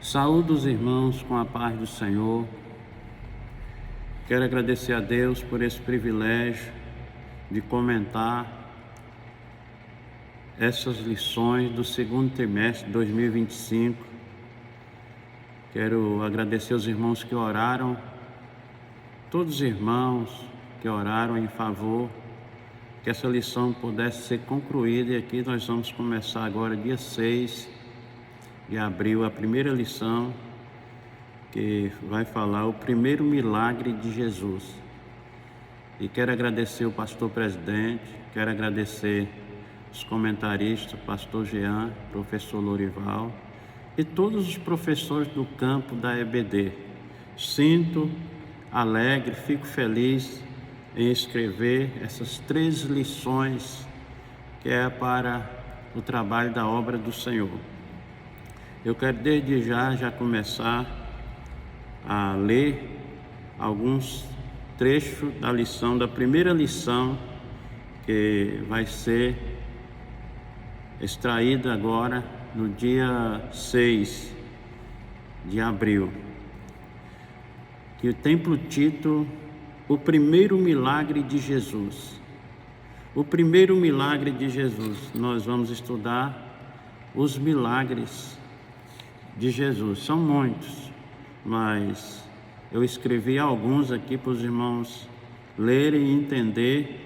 Saúdo os irmãos com a paz do Senhor. Quero agradecer a Deus por esse privilégio de comentar essas lições do segundo trimestre de 2025. Quero agradecer aos irmãos que oraram, todos os irmãos que oraram em favor que essa lição pudesse ser concluída. E aqui nós vamos começar agora, dia 6 de abril, a primeira lição, que vai falar o primeiro milagre de Jesus. E quero agradecer o pastor presidente, quero agradecer os comentaristas, pastor Jean, professor Lorival e todos os professores do campo da EBD. Sinto alegre, fico feliz em escrever essas 3 lições que é para o trabalho da obra do Senhor. Eu quero desde já começar a ler alguns trechos da lição, da primeira lição, que vai ser extraída agora no dia 6 de abril, que tem por título O Primeiro Milagre de Jesus. O primeiro milagre de Jesus. Nós vamos estudar os milagres de Jesus. São muitos, mas eu escrevi alguns aqui para os irmãos lerem e entender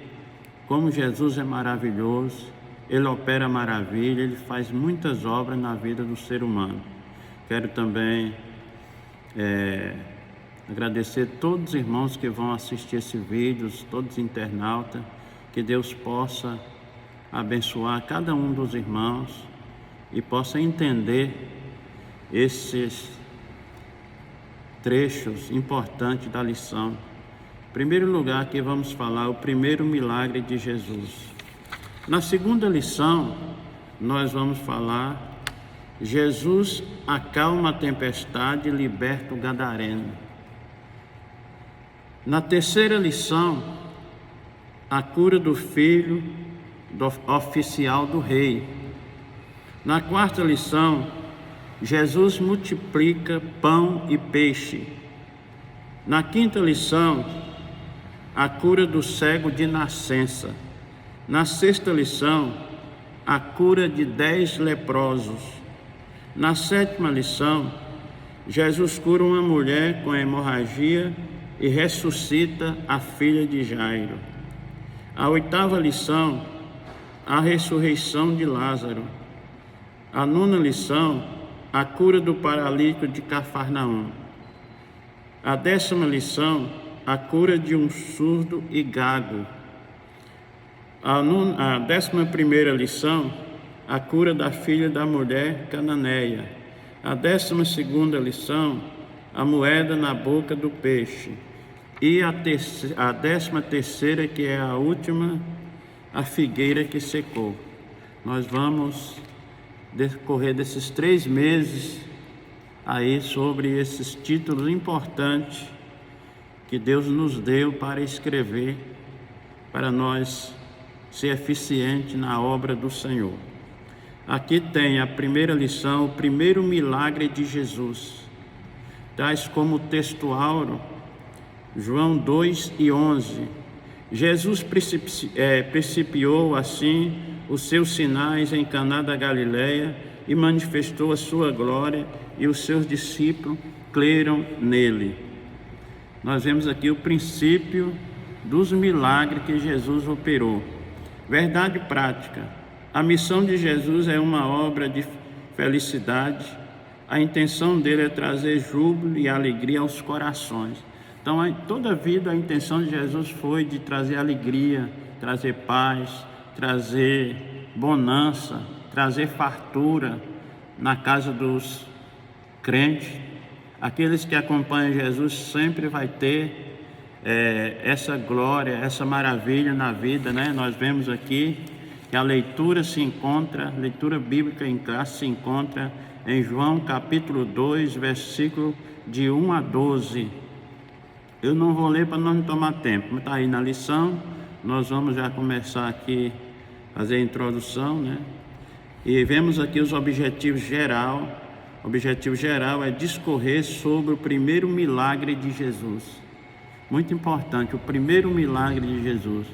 como Jesus é maravilhoso. Ele opera maravilha, ele faz muitas obras na vida do ser humano. Quero também agradecer todos os irmãos que vão assistir esse vídeo, todos os internautas, que Deus possa abençoar cada um dos irmãos e possa entender esses trechos importantes da lição. Em primeiro lugar, aqui vamos falar o primeiro milagre de Jesus. Na segunda lição, nós vamos falar Jesus acalma a tempestade e liberta o gadareno. Na terceira lição, a cura do filho do oficial do rei. Na quarta lição, Jesus multiplica pão e peixe. Na quinta lição, a cura do cego de nascença. Na sexta lição, a cura de 10 leprosos. Na sétima lição, Jesus cura uma mulher com hemorragia e ressuscita a filha de Jairo. A oitava lição, a ressurreição de Lázaro. A nona lição, a cura do paralítico de Cafarnaum. A 10ª lição, a cura de um surdo e gago. A 11ª lição, a cura da filha da mulher cananeia. A 12ª lição, a moeda na boca do peixe. E a 13ª, que é a última, a figueira que secou. Nós vamos decorrer desses 3 meses aí sobre esses títulos importantes que Deus nos deu para escrever, para nós ser eficiente na obra do Senhor. Aqui tem a primeira lição, o primeiro milagre de Jesus, tais como textual, João 2:11. Jesus principiou assim os seus sinais em Caná da Galileia e manifestou a sua glória, e os seus discípulos creram nele. Nós vemos aqui o princípio dos milagres que Jesus operou. Verdade prática. A missão de Jesus é uma obra de felicidade. A intenção dele é trazer júbilo e alegria aos corações. Então, toda a vida, a intenção de Jesus foi de trazer alegria, trazer paz, trazer bonança, trazer fartura na casa dos crentes. Aqueles que acompanham Jesus sempre vai ter essa glória, essa maravilha na vida, né? Nós vemos aqui que a leitura bíblica em classe se encontra em João capítulo 2, versículo de 1 a 12. Eu não vou ler para não tomar tempo, mas está aí na lição. Nós vamos já começar aqui a fazer a introdução, né? E vemos aqui os objetivos geral O objetivo geral é discorrer sobre o primeiro milagre de Jesus. Muito importante, o primeiro milagre de Jesus.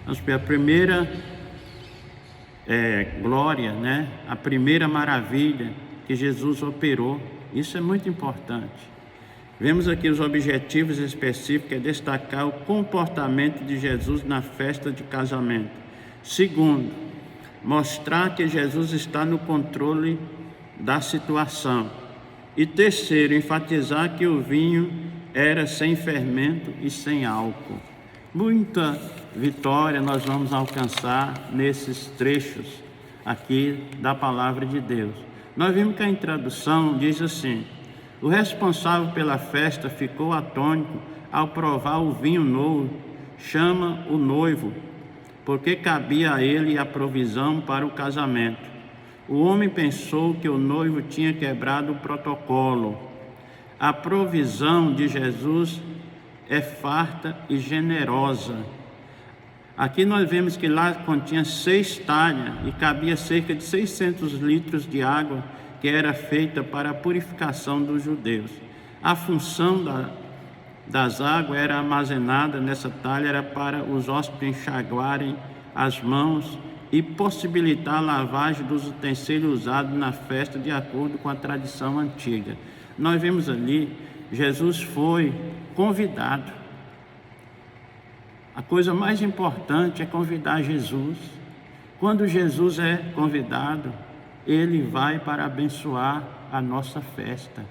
A primeira glória, né? A primeira maravilha que Jesus operou. Isso é muito importante. Vemos aqui os objetivos específicos, é destacar o comportamento de Jesus na festa de casamento. Segundo, mostrar que Jesus está no controle da situação. E terceiro, enfatizar que o vinho era sem fermento e sem álcool. Muita vitória nós vamos alcançar nesses trechos aqui da palavra de Deus. Nós vimos que a introdução diz assim: o responsável pela festa ficou atônito ao provar o vinho novo, chama o noivo, porque cabia a ele a provisão para o casamento. O homem pensou que o noivo tinha quebrado o protocolo. A provisão de Jesus é farta e generosa. Aqui nós vemos que lá continha 6 talhas e cabia cerca de 600 litros de água, que era feita para a purificação dos judeus. A função das águas era armazenada nessa talha, era para os hóspedes enxaguarem as mãos e possibilitar a lavagem dos utensílios usados na festa de acordo com a tradição antiga. Nós vemos ali, Jesus foi convidado. A coisa mais importante é convidar Jesus. Quando Jesus é convidado, ele vai para abençoar a nossa festa.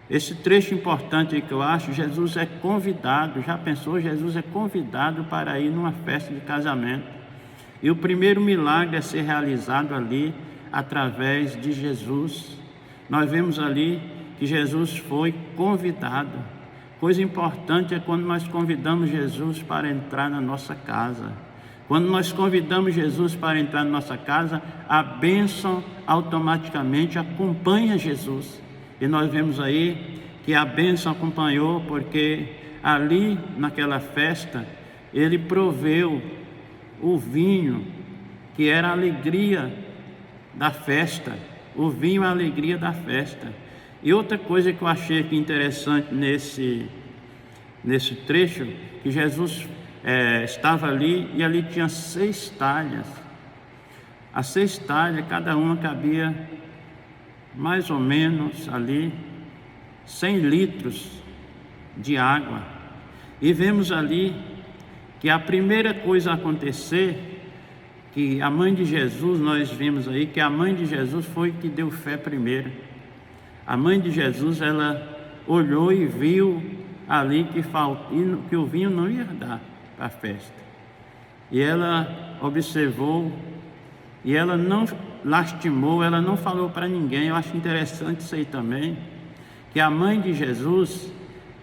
Esse trecho importante aí que eu acho, Jesus é convidado. Já pensou? Jesus é convidado para ir numa festa de casamento. E o primeiro milagre a ser realizado ali, através de Jesus. Nós vemos ali que Jesus foi convidado. Coisa importante é quando nós convidamos Jesus para entrar na nossa casa. Quando nós convidamos Jesus para entrar na nossa casa, a bênção automaticamente acompanha Jesus. E nós vemos aí que a bênção acompanhou, porque ali naquela festa, ele proveu o vinho, que era a alegria da festa. O vinho é a alegria da festa. E outra coisa que eu achei aqui interessante nesse trecho, que Jesus estava ali e ali tinha 6 talhas. As 6 talhas, cada uma cabia mais ou menos ali 100 litros de água. E vemos ali que a primeira coisa a acontecer, que a mãe de Jesus, nós vimos aí que a mãe de Jesus foi que deu fé primeiro. A mãe de Jesus, ela olhou e viu ali que o vinho não ia dar para a festa. E ela observou, e ela não lastimou, ela não falou para ninguém. Eu acho interessante isso aí também, que a mãe de Jesus,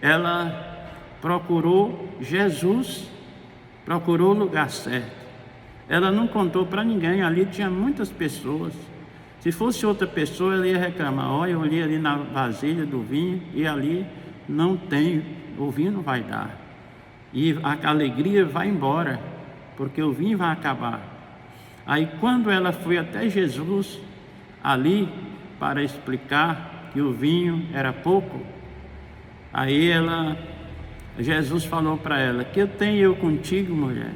ela procurou Jesus, procurou o lugar certo. Ela não contou para ninguém, ali tinha muitas pessoas. Se fosse outra pessoa, ela ia reclamar: olha, eu olhei ali na vasilha do vinho e ali não tem, o vinho não vai dar. E a alegria vai embora, porque o vinho vai acabar. Aí quando ela foi até Jesus, ali, para explicar que o vinho era pouco, aí Jesus falou para ela: que tenho eu contigo, mulher?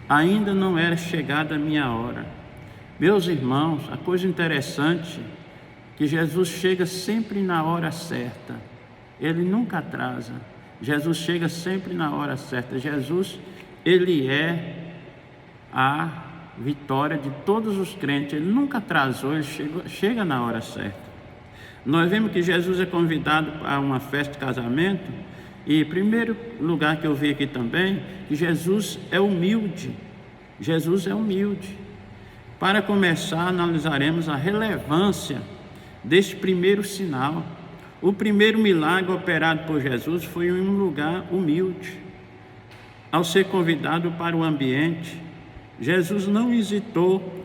Ainda não era chegada a minha hora. Meus irmãos, a coisa interessante é que Jesus chega sempre na hora certa. Ele nunca atrasa. Jesus chega sempre na hora certa. Jesus, ele é a vitória de todos os crentes. Ele nunca atrasou, ele chega na hora certa. Nós vemos que Jesus é convidado para uma festa de casamento. E primeiro lugar que eu vi aqui também, que Jesus é humilde. Jesus é humilde. Para começar, analisaremos a relevância deste primeiro sinal. O primeiro milagre operado por Jesus foi em um lugar humilde. Ao ser convidado para o ambiente, Jesus não hesitou,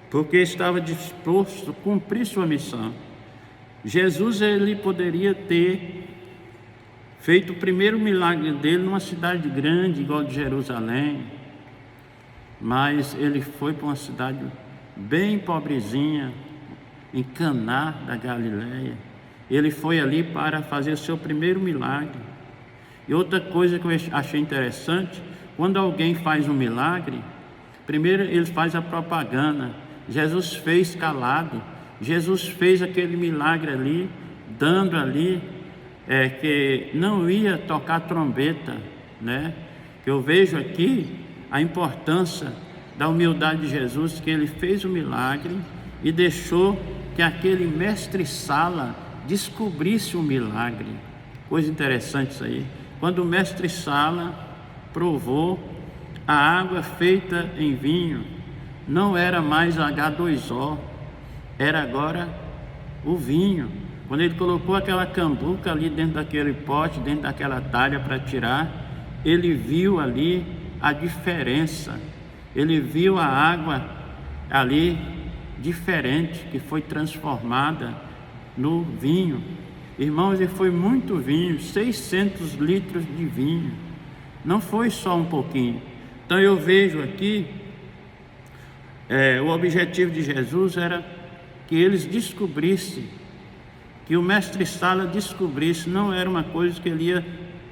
porque estava disposto a cumprir sua missão. Jesus, ele poderia ter feito o primeiro milagre dele numa cidade grande, igual de Jerusalém, mas ele foi para uma cidade bem pobrezinha, em Caná da Galileia. Ele foi ali para fazer o seu primeiro milagre. E outra coisa que eu achei interessante, quando alguém faz um milagre, primeiro ele faz a propaganda. Jesus fez calado, Jesus fez aquele milagre ali, dando ali, que não ia tocar trombeta, né? Eu vejo aqui a importância da humildade de Jesus, que ele fez o milagre e deixou que aquele mestre-sala descobrisse o milagre. Coisa interessante isso aí. Quando o mestre-sala provou a água feita em vinho, não era mais H2O, era agora o vinho. Quando ele colocou aquela cambuca ali dentro daquele pote, dentro daquela talha para tirar, ele viu ali a diferença. Ele viu a água ali diferente, que foi transformada no vinho. Irmãos, e foi muito vinho, 600 litros de vinho. Não foi só um pouquinho. Então eu vejo aqui, o objetivo de Jesus era que eles descobrissem, que o mestre-sala descobrisse, não era uma coisa que ele ia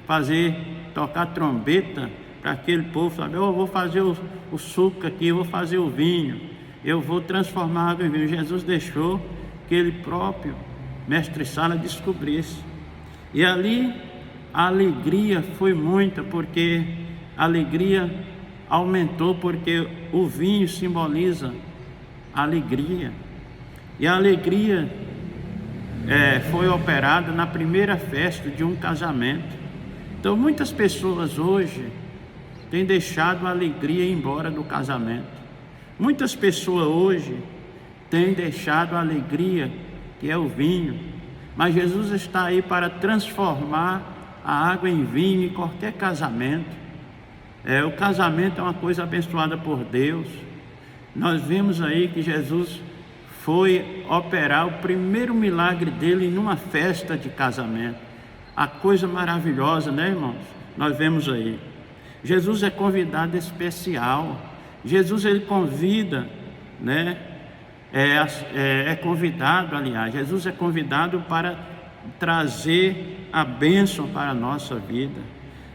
fazer, tocar trombeta para aquele povo, sabe? Eu vou fazer o suco aqui, eu vou fazer o vinho, eu vou transformar a água em vinho. Jesus deixou que ele próprio, mestre-sala, descobrisse. E ali a alegria foi muita, porque a alegria aumentou, porque o vinho simboliza a alegria. E a alegria foi operada na primeira festa de um casamento. Então muitas pessoas hoje têm deixado a alegria ir embora do casamento. Muitas pessoas hoje têm deixado a alegria, que é o vinho. Mas Jesus está aí para transformar a água em vinho em qualquer casamento. O casamento é uma coisa abençoada por Deus. Nós vimos aí que Jesus foi operar o primeiro milagre dele numa festa de casamento. A coisa maravilhosa, né, irmãos? Nós vemos aí. Jesus é convidado especial. Jesus, ele convida, né? Convidado, aliás. Jesus é convidado para trazer a bênção para a nossa vida.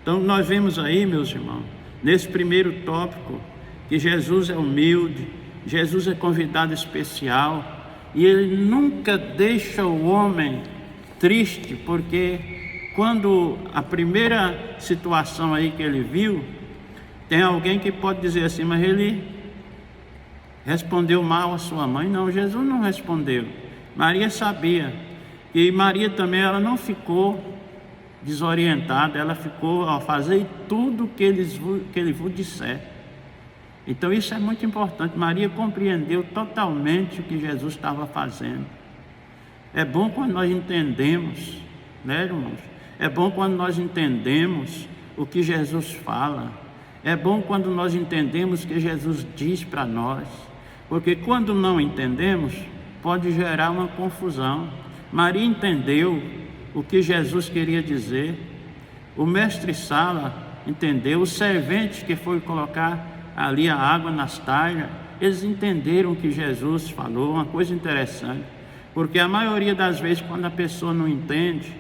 Então nós vemos aí, meus irmãos, nesse primeiro tópico, que Jesus é humilde, Jesus é convidado especial, e ele nunca deixa o homem triste, porque quando a primeira situação aí que ele viu, tem alguém que pode dizer assim, mas ele respondeu mal a sua mãe. Não, Jesus não respondeu. Maria sabia, e Maria também, ela não ficou desorientada, ela ficou a fazer tudo que ele vos disser. Então isso é muito importante. Maria compreendeu totalmente o que Jesus estava fazendo. É bom quando nós entendemos, né, irmãos? É bom quando nós entendemos o que Jesus fala. É bom quando nós entendemos o que Jesus diz para nós. Porque quando não entendemos, pode gerar uma confusão. Maria entendeu o que Jesus queria dizer. O mestre-sala entendeu. Os serventes que foi colocar ali a água nas talhas, eles entenderam o que Jesus falou. Uma coisa interessante, porque a maioria das vezes, quando a pessoa não entende,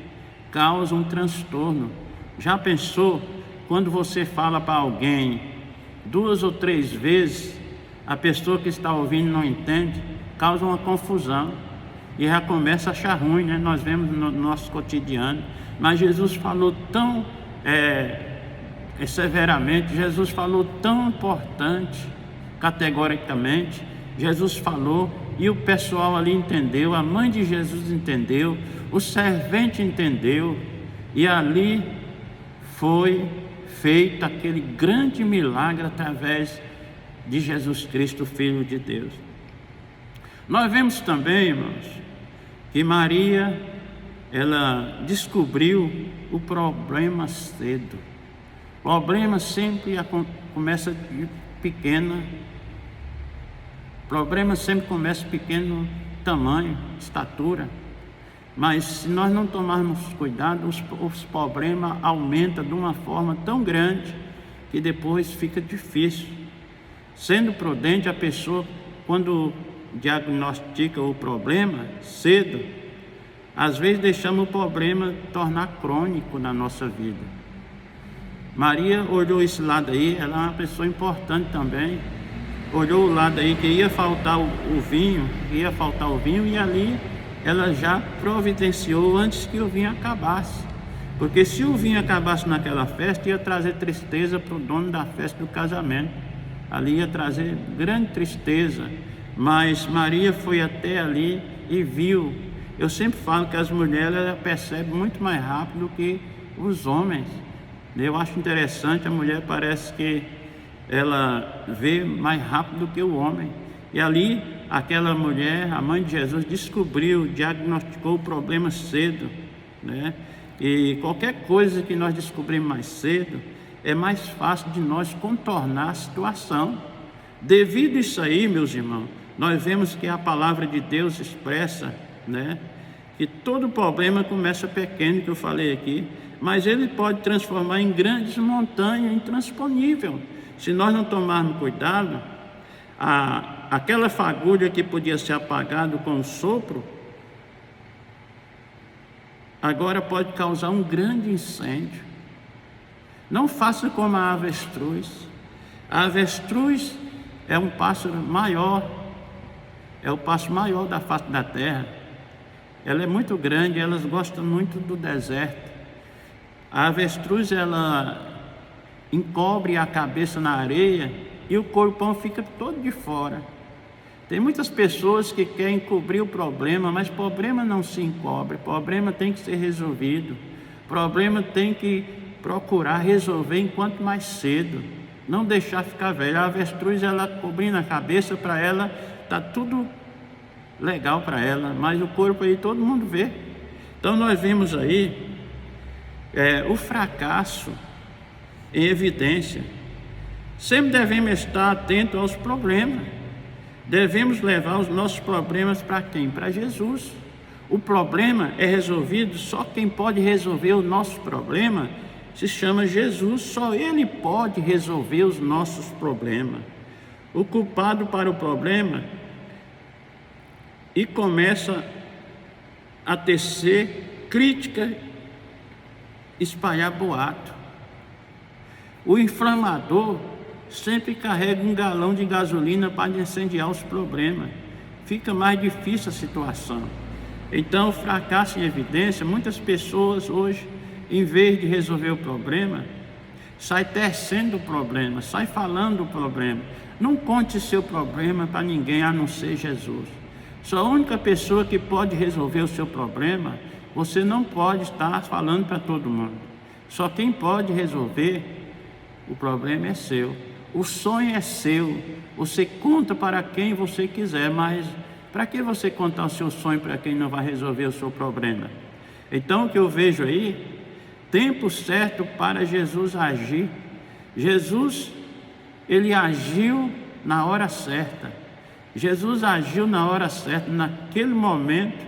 causa um transtorno. Já pensou, quando você fala para alguém 2 ou 3 vezes, a pessoa que está ouvindo não entende, causa uma confusão e já começa a achar ruim, né? Nós vemos no nosso cotidiano. Mas Jesus falou tão severamente, Jesus falou tão importante, categoricamente. Jesus falou e o pessoal ali entendeu, a mãe de Jesus entendeu, o servente entendeu, e ali foi feito aquele grande milagre através de Jesus Cristo, Filho de Deus. Nós vemos também, irmãos, que Maria, ela descobriu o problema cedo. O problema sempre começa de pequena. O problema sempre começa pequeno tamanho, estatura. Mas se nós não tomarmos cuidado, os problemas aumentam de uma forma tão grande que depois fica difícil. Sendo prudente, a pessoa, quando diagnostica o problema cedo, às vezes deixamos o problema tornar crônico na nossa vida. Maria olhou esse lado aí, ela é uma pessoa importante também. Olhou o lado aí que ia faltar o vinho, e ali ela já providenciou antes que o vinho acabasse. Porque se o vinho acabasse naquela festa, ia trazer tristeza para o dono da festa do casamento. Ali ia trazer grande tristeza. Mas Maria foi até ali e viu. Eu sempre falo que as mulheres percebem muito mais rápido que os homens. Eu acho interessante, a mulher parece que ela vê mais rápido que o homem. E ali, aquela mulher, a mãe de Jesus, descobriu, diagnosticou o problema cedo, né? E qualquer coisa que nós descobrimos mais cedo, é mais fácil de nós contornar a situação. Devido a isso aí, meus irmãos, nós vemos que a palavra de Deus expressa, né, que todo problema começa pequeno, que eu falei aqui, mas ele pode transformar em grandes montanhas, intransponível. Se nós não tomarmos cuidado, aquela fagulha que podia ser apagada com um sopro, agora pode causar um grande incêndio. Não faça como a avestruz. A avestruz é um pássaro maior, é o pássaro maior da face da terra. Ela é muito grande, elas gostam muito do deserto. A avestruz, ela encobre a cabeça na areia e o corpão fica todo de fora. Tem muitas pessoas que querem cobrir o problema, mas problema não se encobre, problema tem que ser resolvido, problema tem que procurar resolver enquanto mais cedo, não deixar ficar velho. A avestruz, ela cobrindo a cabeça, para ela está tudo legal para ela, mas o corpo aí todo mundo vê. Então nós vemos aí o fracasso em evidência. Sempre devemos estar atentos aos problemas. Devemos levar os nossos problemas para quem? Para Jesus. O problema é resolvido, só quem pode resolver o nosso problema se chama Jesus. Só Ele pode resolver os nossos problemas. O culpado para o problema e começa a tecer crítica, espalhar boato. O inflamador sempre carrega um galão de gasolina para incendiar os problemas. Fica mais difícil a situação. Então, o fracasso em evidência, muitas pessoas hoje, em vez de resolver o problema, sai tecendo o problema, sai falando o problema. Não conte seu problema para ninguém a não ser Jesus. Só a única pessoa que pode resolver o seu problema, você não pode estar falando para todo mundo. Só quem pode resolver o problema é seu. O sonho é seu. Você conta para quem você quiser, mas para que você contar o seu sonho para quem não vai resolver o seu problema? Então, o que eu vejo aí, tempo certo para Jesus agir. Jesus, ele agiu na hora certa. Jesus agiu na hora certa, naquele momento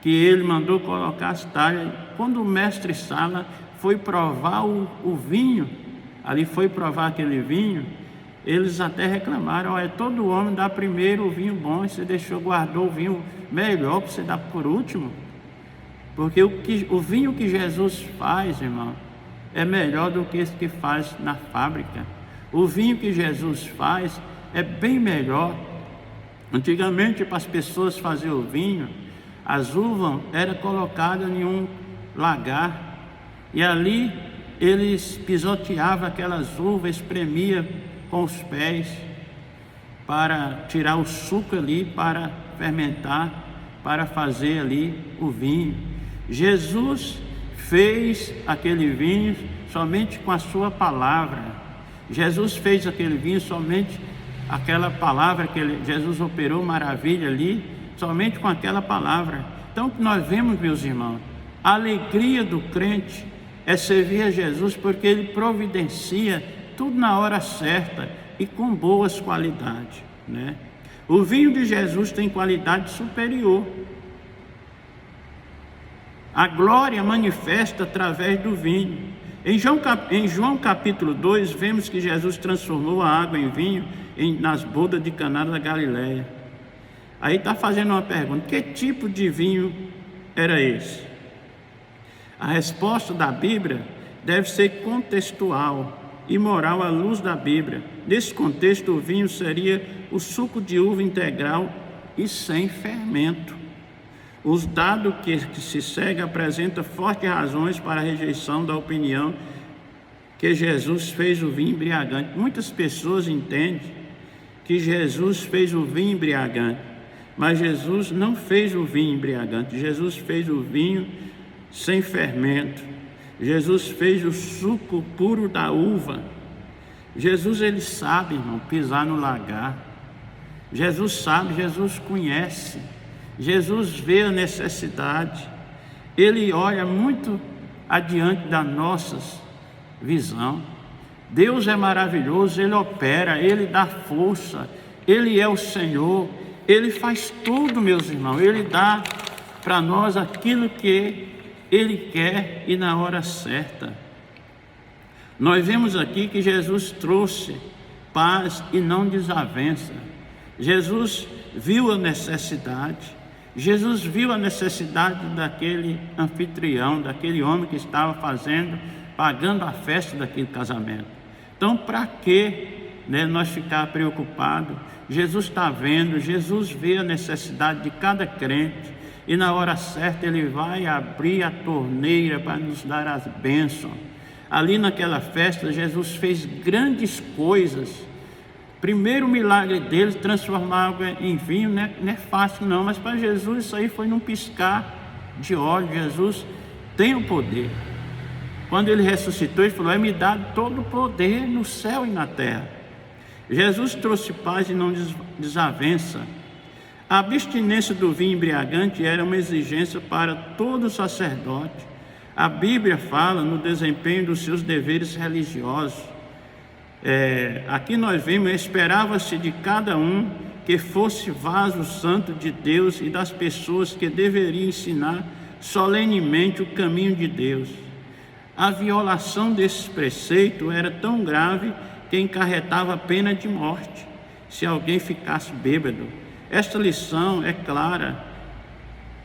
que ele mandou colocar as talhas. Quando o mestre Sala foi provar o vinho, ali foi provar aquele vinho, eles até reclamaram: olha, todo homem dá primeiro o vinho bom, e você guardou o vinho melhor para você dar por último. Porque o vinho que Jesus faz, irmão, é melhor do que esse que faz na fábrica. O vinho que Jesus faz é bem melhor. Antigamente, para as pessoas fazerem o vinho, as uvas eram colocadas em um lagar, e ali eles pisoteavam aquelas uvas, espremiam com os pés para tirar o suco ali, para fermentar, para fazer ali o vinho. Jesus fez aquele vinho somente com a sua palavra. Jesus fez aquele vinho somente aquela palavra que Jesus operou maravilha ali, somente com aquela palavra. Então, o que nós vemos, meus irmãos, a alegria do crente é servir a Jesus, porque ele providencia tudo na hora certa e com boas qualidades, né? O vinho de Jesus tem qualidade superior. A glória manifesta através do vinho. Em João capítulo 2, vemos que Jesus transformou a água em vinho nas bodas de Caná da Galileia. Aí está fazendo uma pergunta: que tipo de vinho era esse? A resposta da Bíblia deve ser contextual e moral à luz da Bíblia. Nesse contexto, o vinho seria o suco de uva integral e sem fermento. Os dados que se segue apresentam fortes razões para a rejeição da opinião que Jesus fez o vinho embriagante. Muitas pessoas entendem que Jesus fez o vinho embriagante, mas Jesus não fez o vinho embriagante. Jesus fez o vinho sem fermento. Jesus fez o suco puro da uva. Jesus, ele sabe, irmão, pisar no lagar. Jesus sabe, Jesus conhece. Jesus vê a necessidade. Ele olha muito adiante da nossa visão. Deus é maravilhoso, Ele opera, Ele dá força, Ele é o Senhor, Ele faz tudo, meus irmãos. Ele dá para nós aquilo que Ele quer e na hora certa. Nós vemos aqui que Jesus trouxe paz e não desavença. Jesus viu a necessidade. Jesus viu a necessidade daquele anfitrião, daquele homem que estava pagando a festa daquele casamento. Então, para que nós ficar preocupados? Jesus está vendo, Jesus vê a necessidade de cada crente e na hora certa Ele vai abrir a torneira para nos dar as bênçãos. Ali naquela festa, Jesus fez grandes coisas. Primeiro milagre dele, transformar água em vinho, não é fácil não, mas para Jesus isso aí foi num piscar de olhos. Jesus tem o poder. Quando ele ressuscitou, ele falou: é me dado todo o poder no céu e na terra. Jesus trouxe paz e não desavença. A abstinência do vinho embriagante era uma exigência para todo sacerdote. A Bíblia fala no desempenho dos seus deveres religiosos. Aqui nós vemos: esperava-se de cada um que fosse vaso santo de Deus e das pessoas que deveriam ensinar solenemente o caminho de Deus. A violação desse preceito era tão grave que encarretava a pena de morte se alguém ficasse bêbado. Esta lição é clara.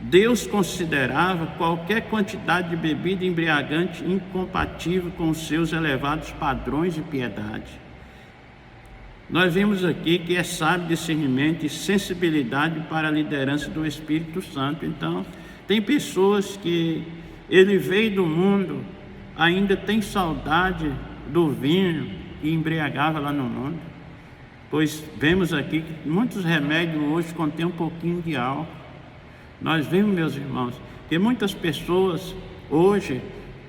Deus considerava qualquer quantidade de bebida embriagante incompatível com os seus elevados padrões de piedade. Nós vemos aqui que é sábio discernimento e sensibilidade para a liderança do Espírito Santo. Então, tem pessoas que ele veio do mundo, ainda tem saudade do vinho e embriagava lá no mundo. Pois vemos aqui que muitos remédios hoje contêm um pouquinho de álcool. Nós vemos, meus irmãos, que muitas pessoas hoje,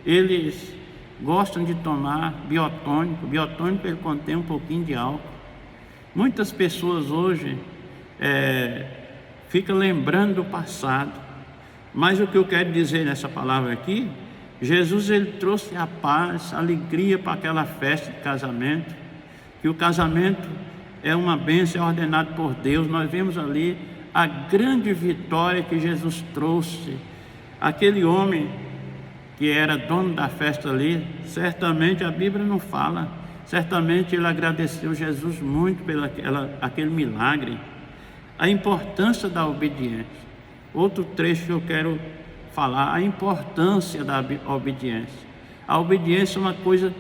eles gostam de tomar biotônico. Biotônico ele contém um pouquinho de álcool. Muitas pessoas hoje ficam lembrando do passado. Mas o que eu quero dizer nessa palavra aqui, Jesus ele trouxe a paz, a alegria para aquela festa de casamento. Que o casamento é uma bênção, é ordenado por Deus. Nós vemos ali a grande vitória que Jesus trouxe. Aquele homem que era dono da festa ali, certamente a Bíblia não fala, certamente ele agradeceu Jesus muito pelo aquele milagre. A importância da obediência. Outro trecho que eu quero falar, a importância da obediência. A obediência é uma coisa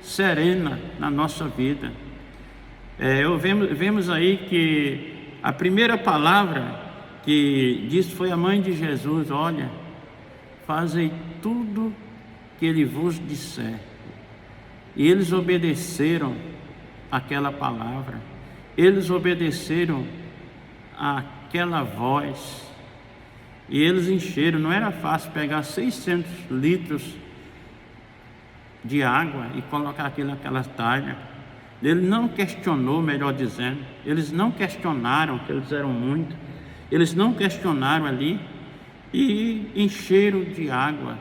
serena na nossa vida. Vemos aí que a primeira palavra que disse foi a mãe de Jesus: olha, fazei tudo que ele vos disser. E eles obedeceram aquela palavra, eles obedeceram àquela voz, e eles encheram. Não era fácil pegar 600 litros de água e colocar aquilo naquela talha. Ele não questionou, melhor dizendo, eles não questionaram, que eles eram muitos, eles não questionaram ali e encheram de água.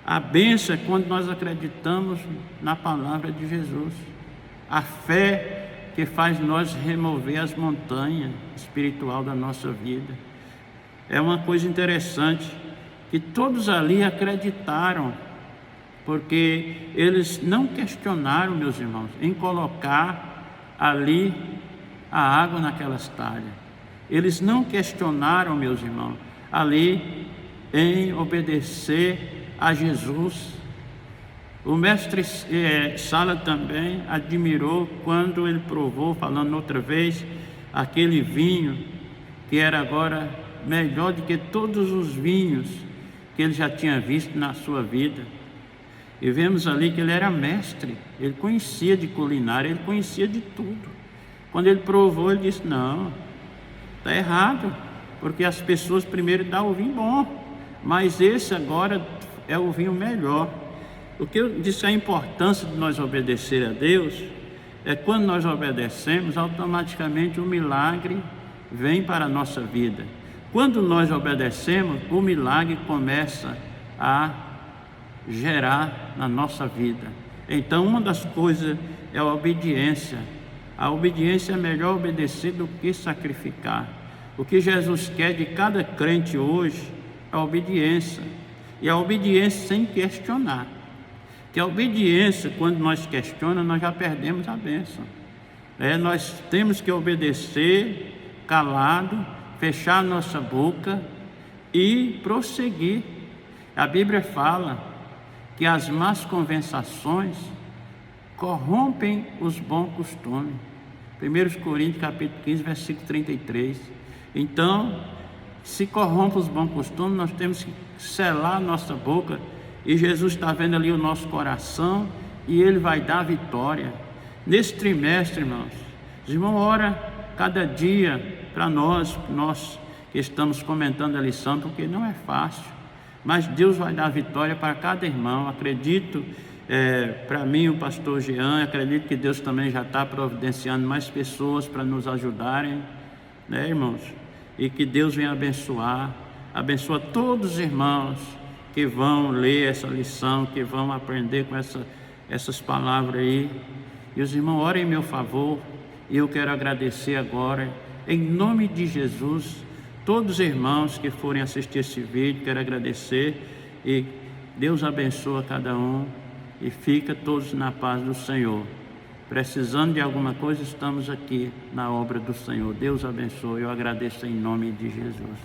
A bênção é quando nós acreditamos na palavra de Jesus. A fé que faz nós remover as montanhas espiritual da nossa vida. É uma coisa interessante que todos ali acreditaram, porque eles não questionaram, meus irmãos, em colocar ali a água naquelas talhas. Eles não questionaram, meus irmãos, ali em obedecer a Jesus. O mestre Sala também admirou quando ele provou, falando outra vez, aquele vinho que era agora melhor do que todos os vinhos que ele já tinha visto na sua vida. E vemos ali que ele era mestre, ele conhecia de culinária, ele conhecia de tudo. Quando ele provou, ele disse: não, está errado, porque as pessoas primeiro dão o vinho bom, mas esse agora é o vinho melhor. O que eu disse, a importância de nós obedecer a Deus é quando nós obedecemos, automaticamente o milagre vem para a nossa vida. Quando nós obedecemos, o milagre começa a gerar na nossa vida. Então, uma das coisas é a obediência. A obediência é melhor obedecer do que sacrificar. O que Jesus quer de cada crente hoje é a obediência. E a obediência sem questionar. Que a obediência, quando nós questionamos, nós já perdemos a bênção. Nós temos que obedecer calado, fechar nossa boca e prosseguir. A Bíblia fala que as más conversações corrompem os bons costumes. 1 Coríntios capítulo 15, versículo 33. Então, se corrompe os bons costumes, nós temos que selar a nossa boca. E Jesus está vendo ali o nosso coração e Ele vai dar a vitória. Nesse trimestre, irmãos, os irmãos oram cada dia para nós que estamos comentando a lição, porque não é fácil. Mas Deus vai dar a vitória para cada irmão. Acredito, para mim, o pastor Jean, acredito que Deus também já está providenciando mais pessoas para nos ajudarem, né, irmãos? E que Deus venha abençoa todos os irmãos que vão ler essa lição, que vão aprender com essas palavras aí. E os irmãos orem em meu favor. E eu quero agradecer agora, em nome de Jesus, todos os irmãos que forem assistir esse vídeo. Quero agradecer e Deus abençoa cada um e fica todos na paz do Senhor. Precisando de alguma coisa, estamos aqui na obra do Senhor. Deus abençoe. Eu agradeço em nome de Jesus.